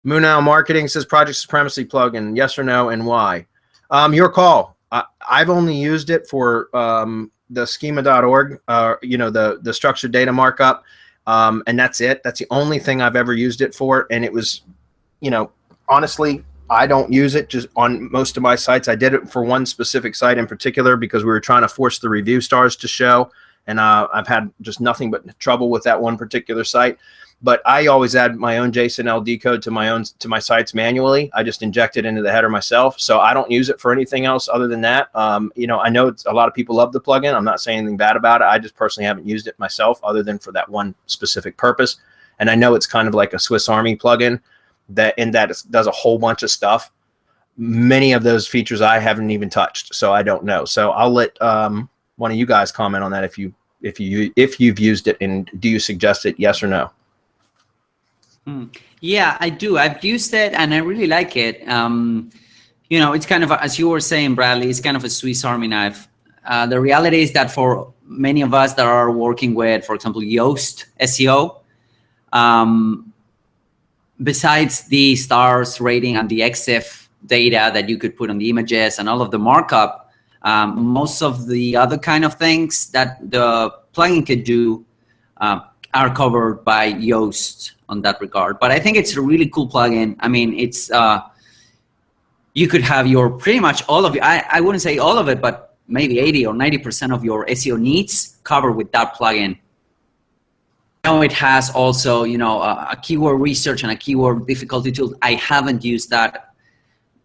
Moonow Marketing says Project Supremacy plugin, yes or no, and why? Your call. I've only used it for the schema.org, the structured data markup, and that's it. That's the only thing I've ever used it for, and it was, honestly, I don't use it just on most of my sites. I did it for one specific site in particular because we were trying to force the review stars to show, and I've had just nothing but trouble with that one particular site. But I always add my own JSON LD code to my sites manually. I just inject it into the header myself, so I don't use it for anything else other than that. I know a lot of people love the plugin. I'm not saying anything bad about it. I just personally haven't used it myself other than for that one specific purpose. And I know it's kind of like a Swiss Army plugin that it does a whole bunch of stuff. Many of those features I haven't even touched, so I don't know. So I'll let one of you guys comment on that if you've used it, and do you suggest it, yes or no? Yeah, I do. I've used it and I really like it. It's kind of, as you were saying, Bradley, it's kind of a Swiss Army knife. The reality is that for many of us that are working with, for example, Yoast SEO, besides the stars rating and the XF data that you could put on the images and all of the markup, most of the other kind of things that the plugin could do are covered by Yoast on that regard. But I think it's a really cool plugin. I mean, it's you could have your pretty much all of it. I wouldn't say all of it, but maybe 80 or 90% of your SEO needs covered with that plugin. Now it has also, a keyword research and a keyword difficulty tool. I haven't used that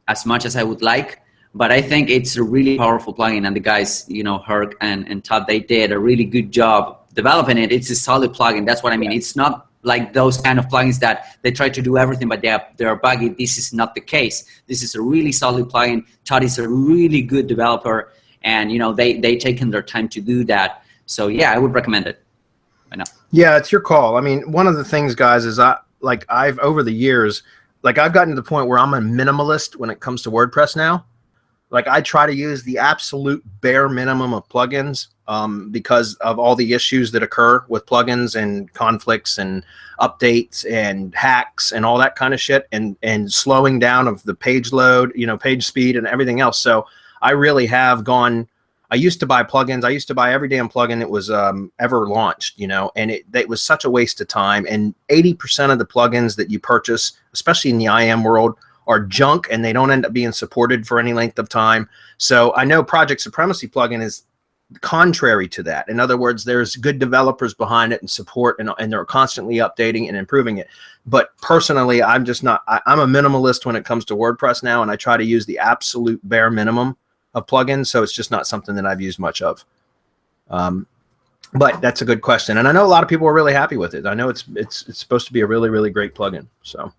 as much as I would like, but I think it's a really powerful plugin. And the guys, Herc and Todd, they did a really good job developing it. It's a solid plugin. That's what I mean. It's not like those kind of plugins that they try to do everything, but they're buggy. This is not the case. This is a really solid plugin. Todd is a really good developer, and they taken their time to do that. So yeah, I would recommend it. Why not? Yeah, it's your call. I mean, one of the things, guys, is I've over the years, I've gotten to the point where I'm a minimalist when it comes to WordPress now. I try to use the absolute bare minimum of plugins because of all the issues that occur with plugins and conflicts and updates and hacks and all that kind of shit, and slowing down of the page load, page speed and everything else. So I really have gone. I used to buy plugins. I used to buy every damn plugin that was ever launched, and it was such a waste of time. And 80% of the plugins that you purchase, especially in the IM world, are junk, and they don't end up being supported for any length of time. So I know Project Supremacy plugin is contrary to that. In other words, there's good developers behind it and support, and they're constantly updating and improving it. But personally, I'm just not. I'm a minimalist when it comes to WordPress now, and I try to use the absolute bare minimum of plugins. So it's just not something that I've used much of. But that's a good question, and I know a lot of people are really happy with it. I know it's supposed to be a really, really great plugin. So.